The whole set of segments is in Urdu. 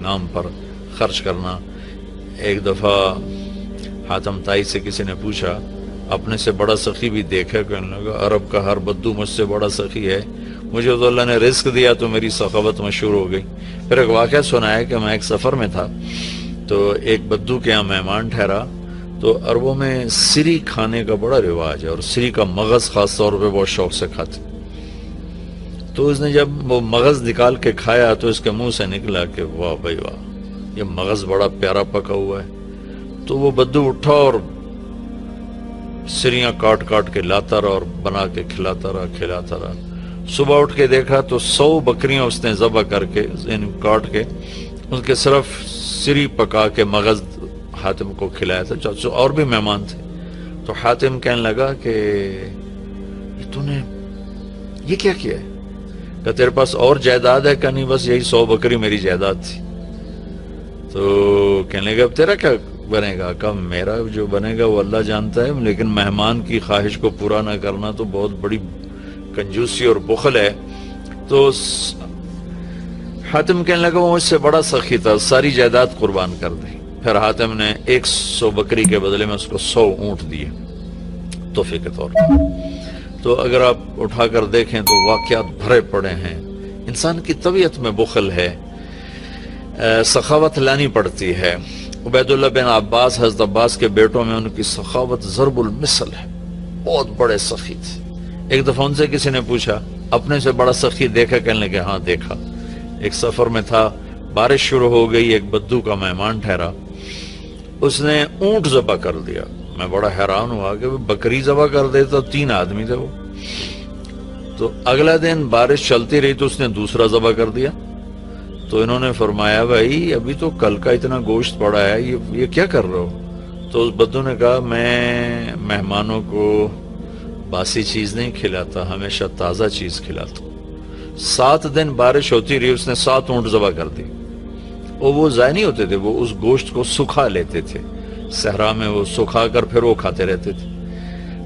نام پر خرچ کرنا۔ ایک دفعہ حاتم طائی سے کسی نے پوچھا اپنے سے بڑا سخی بھی دیکھا؟ کہنے لگا عرب کا ہر بدو مجھ سے بڑا سخی ہے، مجھے تو اللہ نے رزق دیا تو میری سخاوت مشہور ہو گئی۔ پھر ایک واقعہ سنا ہے کہ میں ایک سفر میں تھا تو ایک بدو کے یہاں مہمان ٹھہرا، تو عربوں میں سری کھانے کا بڑا رواج ہے، اور سری کا مغز خاص طور پہ بہت شوق سے کھاتے۔ تو اس نے جب وہ مغز نکال کے کھایا تو اس کے منہ سے نکلا کہ واہ بھائی واہ، یہ مغز بڑا پیارا پکا ہوا ہے۔ تو وہ بدو اٹھا اور سریاں کاٹ کاٹ کے لاتا رہا اور بنا کے کھلاتا رہا۔ صبح اٹھ کے دیکھا تو 100 بکریاں اس نے ذبح کر کے کاٹ کے ان کے صرف سری پکا کے مغز حاتم کو کھلایا تھا، اور بھی مہمان تھے۔ تو حاتم کہنے لگا کہ تو نے یہ کیا ہے؟ کہ تیرے پاس اور جائیداد ہے؟ کہ نہیں، بس یہی 100 بکری میری جائیداد تھی۔ تو کہنے لگا اب تیرا کیا بنے گا؟ کہ میرا جو بنے گا وہ اللہ جانتا ہے، لیکن مہمان کی خواہش کو پورا نہ کرنا تو بہت بڑی کنجوسی اور بخل ہے۔ تو حاتم کہنے لگا وہ مجھ سے بڑا سخی تھا، ساری جائیداد قربان کر دی۔ پھر حاتم نے 100 بکری کے بدلے میں اس کو 100 اونٹ دیے تحفے کے طور پر۔ تو اگر آپ اٹھا کر دیکھیں تو واقعات بھرے پڑے ہیں۔ انسان کی طبیعت میں بخل ہے، سخاوت لانی پڑتی ہے۔ عبید اللہ بن عباس، حضرت عباس کے بیٹوں میں ان کی سخاوت ضرب المثل ہے، بہت بڑے سخی تھے۔ ایک دفعہ ان سے کسی نے پوچھا اپنے سے بڑا سخی دیکھا؟ کہنے لگے ہاں دیکھا۔ ایک سفر میں تھا، بارش شروع ہو گئی، ایک بدو کا مہمان ٹھہرا، اس نے اونٹ ذبح کر دیا۔ میں بڑا حیران ہوا کہ بکری ذبح کر دیتا، 3 آدمی تھے وہ۔ تو اگلا دن بارش چلتی رہی تو اس نے دوسرا ذبح کر دیا۔ تو انہوں نے فرمایا بھائی ابھی تو کل کا اتنا گوشت پڑا ہے، یہ کیا کر رہے ہو؟ تو اس بدو نے کہا میں مہمانوں کو باسی چیز نہیں کھلاتا، ہمیشہ تازہ چیز کھلاتا ہوں۔ 7 دن بارش ہوتی رہی، اس نے 7 اونٹ ذبح کر دی، اور وہ ضائع نہیں ہوتے تھے، وہ اس گوشت کو سکھا لیتے تھے، صحرا میں وہ سکھا کر پھر وہ کھاتے رہتے تھے۔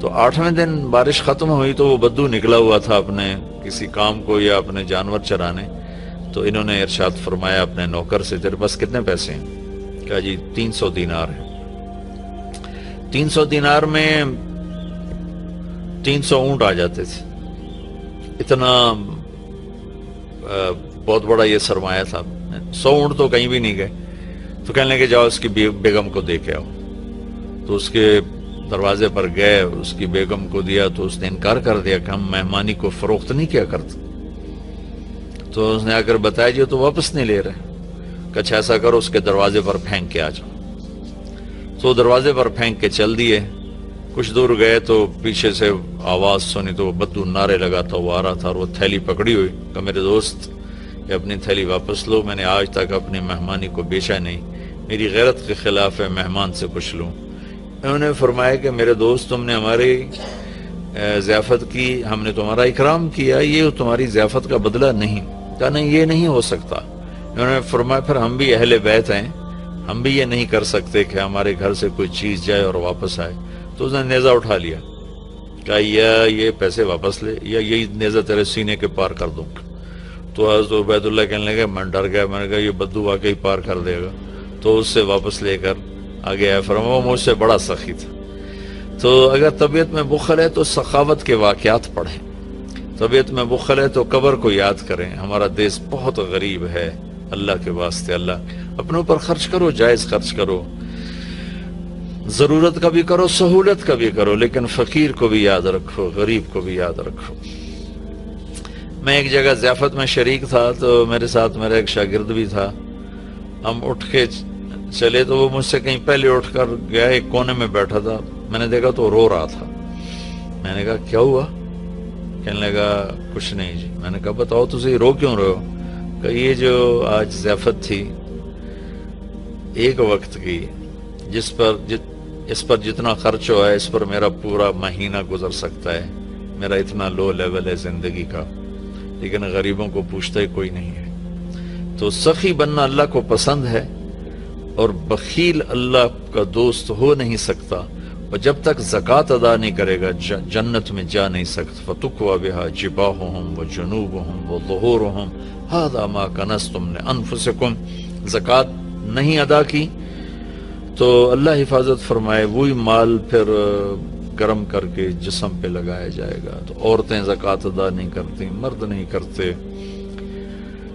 تو 8ویں دن بارش ختم ہوئی تو وہ بدو نکلا ہوا تھا اپنے کسی کام کو یا اپنے جانور چرانے۔ تو انہوں نے ارشاد فرمایا اپنے نوکر سے تیرے پاس کتنے پیسے ہیں؟ کہا جی 300 دینار ہیں۔ 300 دینار میں 300 اونٹ آ جاتے تھے، اتنا بہت بڑا یہ سرمایہ تھا۔ 100 اونٹ تو کہیں بھی نہیں گئے۔ تو کہنے لگے جاؤ اس کی بیگم کو دے کے آؤ۔ تو اس کے دروازے پر گئے، اس کی بیگم کو دیا تو اس نے انکار کر دیا کہ ہم مہمانی کو فروخت نہیں کیا کرتے۔ تو اس نے آ کر بتایا جی تو واپس نہیں لے رہے۔ کہ اچھا ایسا کرو اس کے دروازے پر پھینک کے آ جاؤ۔ تو دروازے پر پھینک کے چل دیے۔ کچھ دور گئے تو پیچھے سے آواز سنی تو وہ بدو نعرے لگاتا وہ آ رہا تھا، اور وہ تھیلی پکڑی ہوئی کہ میرے دوست یہ اپنی تھیلی واپس لو، میں نے آج تک اپنی مہمانی کو بیچا نہیں، میری غیرت کے خلاف ہے مہمان سے کچھ لوں۔ انہوں نے فرمایا کہ میرے دوست تم نے ہماری ضیافت کی، ہم نے تمہارا اکرام کیا، یہ تمہاری ضیافت کا بدلہ نہیں۔ کہا نہیں یہ نہیں ہو سکتا۔ انہوں نے فرمایا پھر ہم بھی اہل بیت ہیں، ہم بھی یہ نہیں کر سکتے کہ ہمارے گھر سے کوئی چیز جائے اور واپس آئے۔ تو اس نے نیزہ اٹھا لیا، کہا یا یہ پیسے واپس لے یا یہی نیزہ تیرے سینے کے پار کر دوں۔ تو حضرت عبید اللہ کہنے لگے میں ڈر گیا، میں نے کہا یہ بدو واقعی پار کر دے گا۔ تو اس سے واپس لے کر آگے آیا، فرمایا مجھ سے بڑا سخی تھا۔ تو اگر طبیعت میں بخل ہے تو سخاوت کے واقعات پڑھیں، طبیعت میں بخل ہے تو قبر کو یاد کریں۔ ہمارا دیش بہت غریب ہے، اللہ کے واسطے اللہ اپنے اوپر خرچ کرو، جائز خرچ کرو، ضرورت کا بھی کرو، سہولت کا بھی کرو، لیکن فقیر کو بھی یاد رکھو، غریب کو بھی یاد رکھو۔ میں ایک جگہ ضیافت میں شریک تھا تو میرے ساتھ میرا ایک شاگرد بھی تھا۔ ہم اٹھ کے چلے تو وہ مجھ سے کہیں پہلے اٹھ کر گیا، ایک کونے میں بیٹھا تھا، میں نے دیکھا تو رو رہا تھا۔ میں نے کہا کیا ہوا؟ کہنے لگا کچھ نہیں جی۔ میں نے کہا بتاؤ تجھے رو کیوں رہے ہو؟ کہ یہ جو آج ضیافت تھی ایک وقت کی، اس پر جتنا خرچ ہوا ہے اس پر میرا پورا مہینہ گزر سکتا ہے، میرا اتنا لو لیول ہے زندگی کا، لیکن غریبوں کو پوچھتا ہی کوئی نہیں ہے۔ تو سخی بننا اللہ کو پسند ہے، اور بخیل اللہ کا دوست ہو نہیں سکتا، اور جب تک زکوٰۃ ادا نہیں کرے گا جنت میں جا نہیں سکتا۔ فَتُقْوَى بِهَا جِبَاهُهُمْ وَجُنُوبُهُمْ وَظُهُورُهُمْ هَذَا مَا كَنَزْتُمْ لِأَنفُسِكُمْ زکوٰۃ نہیں ادا کی تو اللہ حفاظت فرمائے وہی مال پھر گرم کر کے جسم پہ لگایا جائے گا. تو عورتیں زکوٰۃ ادا نہیں کرتی، مرد نہیں کرتے.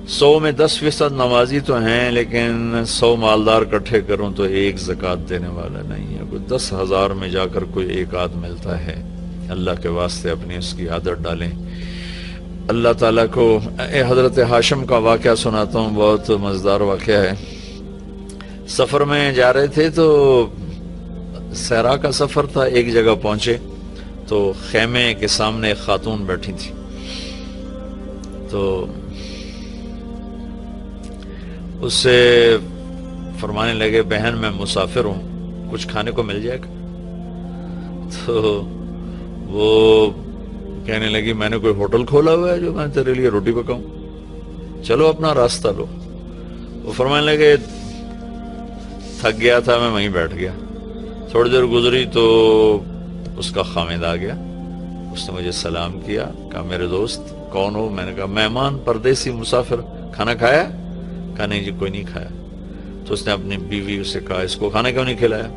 100 میں 10% نمازی تو ہیں، لیکن 100 مالدار اکٹھے کروں تو ایک زکوٰۃ دینے والا نہیں ہے. کوئی 10,000 میں جا کر کوئی ایک آدھ ملتا ہے. اللہ کے واسطے اپنی اس کی عادت ڈالیں. اللہ تعالیٰ کو حضرت ہاشم کا واقعہ سناتا ہوں، بہت مزیدار واقعہ ہے. سفر میں جا رہے تھے تو صحرا کا سفر تھا. ایک جگہ پہنچے تو خیمے کے سامنے ایک خاتون بیٹھی تھی. تو اس سے فرمانے لگے بہن میں مسافر ہوں، کچھ کھانے کو مل جائے گا؟ تو وہ کہنے لگی میں نے کوئی ہوٹل کھولا ہوا ہے جو میں تیرے لیے روٹی پکاؤں، چلو اپنا راستہ لو. وہ فرمانے لگے تھک گیا تھا میں وہیں بیٹھ گیا. تھوڑی دیر گزری تو اس کا خامد آ گیا. اس نے مجھے سلام کیا، کہا میرے دوست کون ہو؟ میں نے کہا مہمان، پردیسی، مسافر. کھانا کھایا؟ کہا نہیں جی کوئی نہیں کھایا. تو اس نے اپنی بیوی سے کہا اس کو کھانا کیوں نہیں کھلایا؟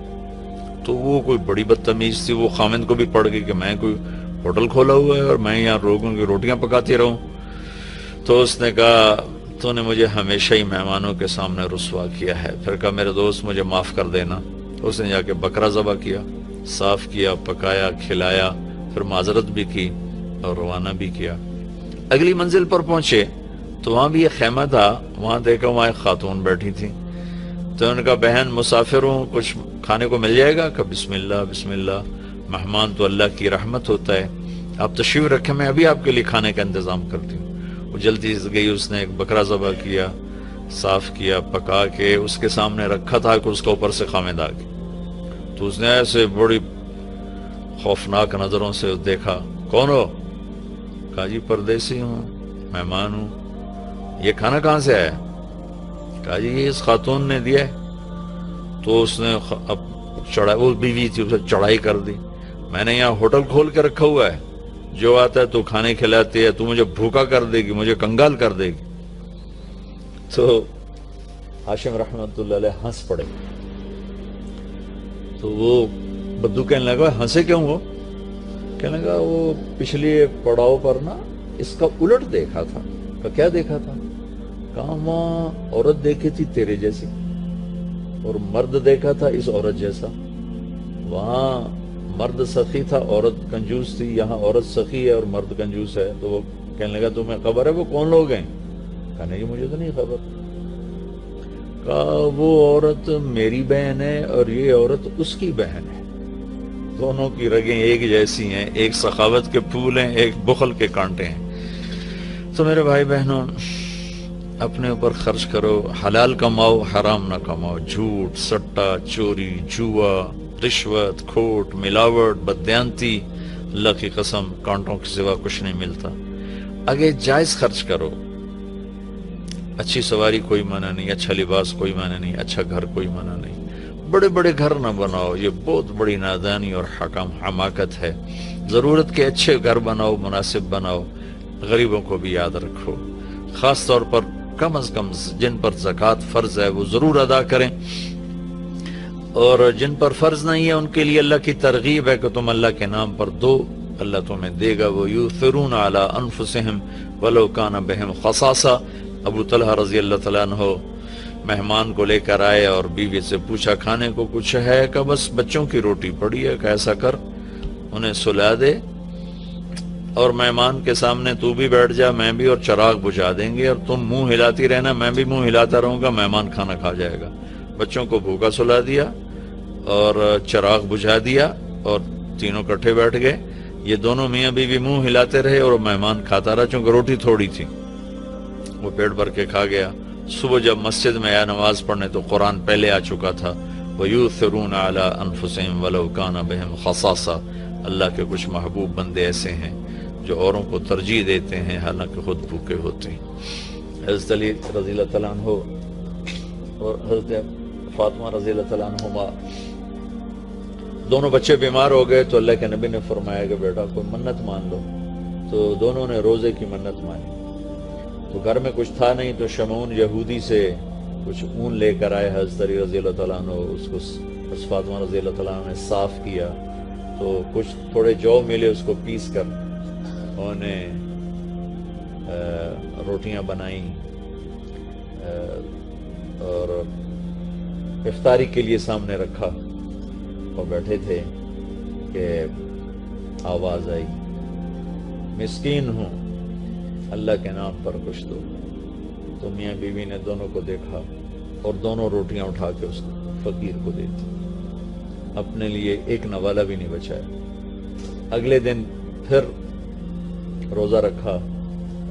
تو وہ کوئی بڑی بدتمیز تھی. وہ خامد کو بھی پڑ گئی کہ میں کوئی ہوٹل کھولا ہوا ہے اور میں یہاں لوگوں کی روٹیاں پکاتی رہوں. تو اس نے کہا تو نے مجھے ہمیشہ ہی مہمانوں کے سامنے رسوا کیا ہے. پھر کہا میرے دوست مجھے معاف کر دینا. اس نے جا کے بکرا ذبح کیا، صاف کیا، پکایا، کھلایا، پھر معذرت بھی کی اور روانہ بھی کیا. اگلی منزل پر پہنچے تو وہاں بھی ایک خیمہ تھا. وہاں دیکھا وہاں ایک خاتون بیٹھی تھی. تو ان کا بہن مسافر ہوں، کچھ کھانے کو مل جائے گا؟ کہ بسم اللہ بسم اللہ، مہمان تو اللہ کی رحمت ہوتا ہے، آپ تشریف رکھیں، میں ابھی آپ کے لیے کھانے کا انتظام کرتی ہوں. وہ جلدی سے گئی، اس نے ایک بکرا ذبح کیا، صاف کیا، پکا کے اس کے سامنے رکھا تھا کہ اس کے اوپر سے خامد آ گئی. تو اس نے ایسے بڑی خوفناک نظروں سے دیکھا. کون ہو؟ کہا جی پردیسی ہوں، مہمان ہوں. یہ کھانا کہاں سے آیا؟ کہا جی یہ اس خاتون نے دیا ہے. تو اس نے وہ بیوی تھی، اسے چڑھائی کر دی. میں نے یہاں ہوٹل کھول کے رکھا ہوا ہے، جو آتا ہے تو کھانے کھلاتی ہے، تو مجھے بھوکا کر دے گی، مجھے کنگال کر دے گی. تو ہاشم رحمت اللہ علیہ ہنس پڑے. تو وہ بدو کہنے لگا ہنسے کیوں ہو؟ کہنے لگا وہ پچھلی پڑاؤ پر نا اس کا الٹ دیکھا تھا. کہ کیا دیکھا تھا؟ کہا وہاں عورت دیکھی تھی تیرے جیسی اور مرد دیکھا تھا اس عورت جیسا. وہاں مرد سخی تھا، عورت کنجوس تھی. یہاں عورت سخی ہے اور مرد کنجوس ہے. تو وہ کہنے لگا تمہیں خبر ہے وہ کون لوگ ہیں؟ کہا نہیں مجھے تو نہیں خبر. کہا وہ عورت میری بہن ہے اور یہ عورت اس کی بہن ہے. دونوں کی رگیں ایک جیسی ہیں، ایک سخاوت کے پھول ہیں، ایک بخل کے کانٹے ہیں. تو میرے بھائی بہنوں اپنے اوپر خرچ کرو، حلال کماؤ، حرام نہ کماؤ. جھوٹ، سٹا، چوری، جوا، رشوت، کھوٹ، ملاوٹ، بددیانتی، اللہ کی قسم کانٹوں کے سوا کچھ نہیں ملتا. آگے جائز خرچ کرو. اچھی سواری کوئی منع نہیں، اچھا لباس کوئی منع نہیں، اچھا گھر کوئی منع نہیں. بڑے بڑے گھر نہ بناؤ، یہ بہت بڑی نادانی اور حماقت ہے. ضرورت کے اچھے گھر بناؤ، مناسب بناؤ. غریبوں کو بھی یاد رکھو. خاص طور پر کم از کم جن پر زکوٰۃ فرض ہے وہ ضرور ادا کریں، اور جن پر فرض نہیں ہے ان کے لیے اللہ کی ترغیب ہے کہ تم اللہ کے نام پر دو، اللہ تمہیں دے گا. وَيُؤْثِرُونَ عَلَىٰ أَنفُسِهِمْ وَلَوْ كَانَ بِهِمْ خَصَاصَةٌ. ابو طلحہ رضی اللہ تعالیٰ عنہ مہمان کو لے کر آئے اور بیوی سے پوچھا کھانے کو کچھ ہے؟ کہ بس بچوں کی روٹی پڑی ہے. کہ ایسا کر انہیں سلا دے اور مہمان کے سامنے تو بھی بیٹھ جا، میں بھی، اور چراغ بجھا دیں گے اور تم منہ ہلاتی رہنا، میں بھی منہ ہلاتا رہوں گا، مہمان کھانا کھا جائے گا. بچوں کو بھوکا سلا دیا اور چراغ بجھا دیا اور تینوں کٹھے بیٹھ گئے. یہ دونوں میاں بیوی منہ ہلاتے رہے اور مہمان کھاتا رہا، چونکہ روٹی تھوڑی تھی. وہ پیٹ بھر کے کھا گیا. صبح جب مسجد میں آیا نماز پڑھنے تو قرآن پہلے آ چکا تھا. وَيُؤْثِرُونَ عَلَىٰ أَنفُسِهِمْ وَلَوْ كَانَ بِهِمْ خَصَاصَةٌ. اللہ کے کچھ محبوب بندے ایسے ہیں جو اوروں کو ترجیح دیتے ہیں حالانکہ خود بھوکے ہوتے ہیں. حضرت علی رضی اللہ تعالیٰ عنہ اور حضرت فاطمہ رضی اللہ تعالیٰ عنہما دونوں بچے بیمار ہو گئے تو اللہ کے نبی نے فرمایا کہ بیٹا کوئی منت مان لو. تو دونوں نے روزے کی منت مانی. تو گھر میں کچھ تھا نہیں تو شمعون یہودی سے کچھ اون لے کر آئے حضرت علی رضی اللہ تعالیٰ عنہ، اس کو حضرت فاطمہ رضی اللہ تعالیٰ عنہ نے صاف کیا، تو کچھ تھوڑے جو ملے اس کو پیس کر انہوں نے روٹیاں بنائیں اور افطاری کے لیے سامنے رکھا اور بیٹھے تھے کہ آواز آئی، مسکین ہوں اللہ کے نام پر کچھ دو۔ تو میاں بیوی نے دونوں کو دیکھا اور دونوں روٹیاں اٹھا کے اس فقیر کو دے دی، اپنے لیے ایک نوالہ بھی نہیں بچایا۔ اگلے دن پھر روزہ رکھا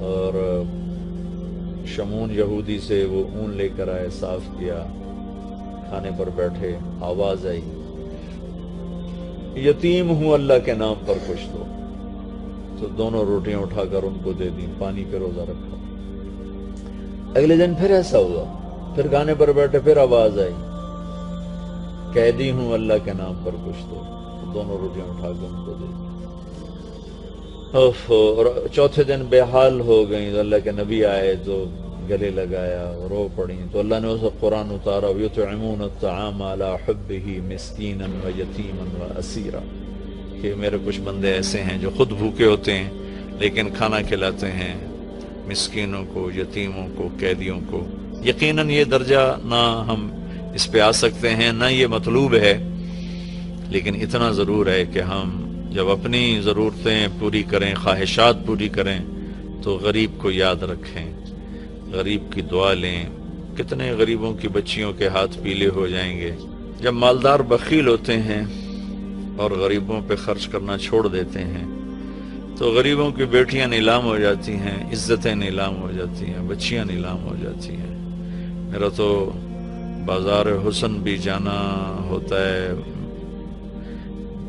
اور شمون یہودی سے وہ اون لے کر آئے، صاف کیا، کھانے پر بیٹھے، آواز آئی، یتیم ہوں اللہ کے نام پر کچھ دو۔ تو دونوں روٹیاں اٹھا کر ان کو دے دیں، پانی پہ روزہ رکھا۔ اگلے دن پھر ایسا ہوا، پھر کھانے پر بیٹھے، پھر آواز آئی، قیدی ہوں اللہ کے نام پر کچھ دو۔ دونوں روٹیاں اٹھا کے ان کو دے دی۔ اور چوتھے دن بے حال ہو گئیں، تو اللہ کے نبی آئے تو گلے لگایا، رو پڑیں، تو اللہ نے اسے قرآن اتارا، یطعمون الطعام علی حبہ مسکینا ویتیما واسیرا، کہ میرے کچھ بندے ایسے ہیں جو خود بھوکے ہوتے ہیں لیکن کھانا کھلاتے ہیں مسکینوں کو، یتیموں کو، قیدیوں کو۔ یقیناً یہ درجہ نہ ہم اس پہ آ سکتے ہیں، نہ یہ مطلوب ہے، لیکن اتنا ضرور ہے کہ ہم جب اپنی ضرورتیں پوری کریں، خواہشات پوری کریں، تو غریب کو یاد رکھیں، غریب کی دعا لیں۔ کتنے غریبوں کی بچیوں کے ہاتھ پیلے ہو جائیں گے جب مالدار بخیل ہوتے ہیں اور غریبوں پہ خرچ کرنا چھوڑ دیتے ہیں، تو غریبوں کی بیٹیاں نیلام ہو جاتی ہیں، عزتیں نیلام ہو جاتی ہیں، بچیاں نیلام ہو جاتی ہیں۔ میرا تو بازار حسن بھی جانا ہوتا ہے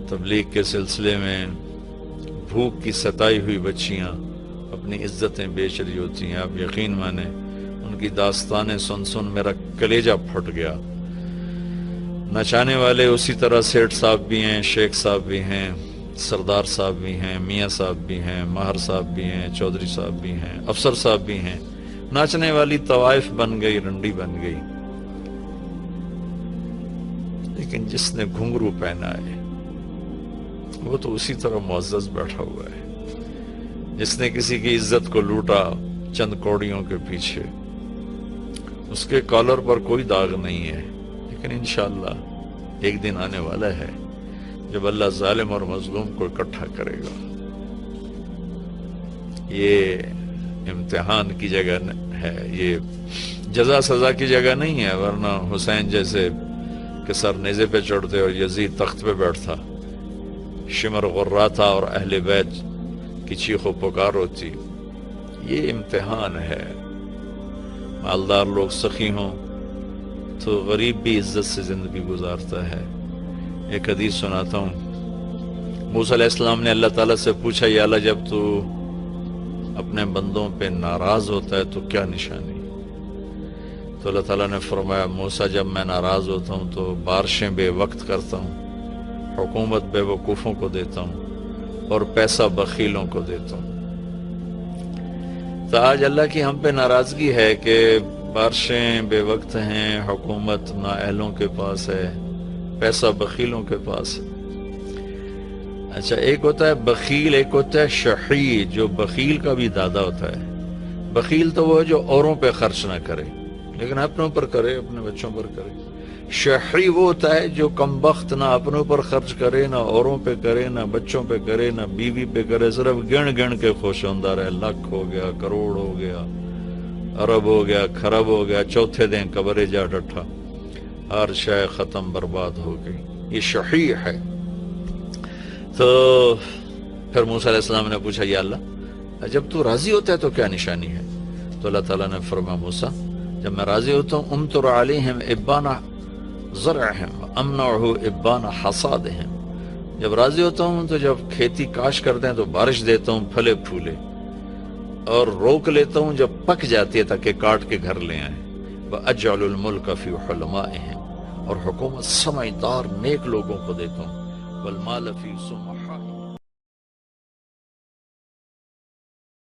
تبلیغ کے سلسلے میں، بھوک کی ستائی ہوئی بچیاں اپنی عزتیں بیچ رہی ہوتی ہیں۔ آپ یقین مانیں ان کی داستانیں سن سن میرا کلیجہ پھٹ گیا۔ نچانے والے اسی طرح سیٹھ صاحب بھی ہیں، شیخ صاحب بھی ہیں، سردار صاحب بھی ہیں، میاں صاحب بھی ہیں، ماہر صاحب بھی ہیں، چودھری صاحب بھی ہیں، افسر صاحب بھی ہیں۔ ناچنے والی طوائف بن گئی، رنڈی بن گئی، لیکن جس نے گھنگرو پہنا ہے وہ تو اسی طرح معزز بیٹھا ہوا ہے۔ جس نے کسی کی عزت کو لوٹا چند کوڑیوں کے پیچھے، اس کے کالر پر کوئی داغ نہیں ہے، لیکن انشاءاللہ ایک دن آنے والا ہے جب اللہ ظالم اور مظلوم کو اکٹھا کرے گا۔ یہ امتحان کی جگہ ہے، یہ جزا سزا کی جگہ نہیں ہے، ورنہ حسین جیسے کہ سر نیزے پہ چڑھتے اور یزید تخت پہ بیٹھتا، شمر غراتا اور اہل بیت کی چیخ و پکار ہوتی۔ یہ امتحان ہے۔ مالدار لوگ سخی ہوں تو غریب بھی عزت سے زندگی گزارتا ہے۔ ایک حدیث سناتا ہوں، موسیٰ علیہ السلام نے اللہ تعالیٰ سے پوچھا، یا اللہ جب تو اپنے بندوں پہ ناراض ہوتا ہے تو کیا نشانی؟ تو اللہ تعالیٰ نے فرمایا، موسیٰ جب میں ناراض ہوتا ہوں تو بارشیں بے وقت کرتا ہوں، حکومت بے وقوفوں کو دیتا ہوں اور پیسہ بخیلوں کو دیتا ہوں۔ تو آج اللہ کی ہم پہ ناراضگی ہے کہ بارشیں بے وقت ہیں، حکومت نااہلوں کے پاس ہے، پیسہ بخیلوں کے پاس ہے۔ اچھا، ایک ہوتا ہے بخیل، ایک ہوتا ہے شحیح، جو بخیل کا بھی دادا ہوتا ہے۔ بخیل تو وہ ہے جو اوروں پہ خرچ نہ کرے لیکن اپنوں پر کرے، اپنے بچوں پر کرے۔ شحیح وہ ہوتا ہے جو کم بخت، نہ اپنوں پر خرچ کرے، نہ اوروں پہ کرے، نہ بچوں پہ کرے، نہ بیوی پہ کرے، صرف گن گن کے خوش ہوندہ رہے، لاکھ ہو گیا، کروڑ ہو گیا، ارب ہو گیا، خرب ہو گیا، چوتھے دن قبر جا ڈٹھا، ہر شے ختم برباد ہو گئی۔ یہ شحیح ہے۔ تو پھر موسیٰ علیہ السلام نے پوچھا، یا اللہ جب تو راضی ہوتا ہے تو کیا نشانی ہے؟ تو اللہ تعالیٰ نے فرمایا، موسیٰ جب میں راضی ہوتا ہوں، امطر علیہم ابان زرعہم امنعہ ابان حصادہم، جب راضی ہوتا ہوں تو جب کھیتی کاش کرتے ہیں تو بارش دیتا ہوں پھلے پھولے، اور روک لیتا ہوں جب پک جاتی ہے تاکہ کاٹ کے گھر لے آئیں۔ وَأَجْعَلُ الْمُلْكَ فِي حُلَمَائِهِمْ، اور حکومت سمجھدار نیک لوگوں کو دیتا ہوں، وَالْمَالَ فِي سُمَحَائِهِمْ،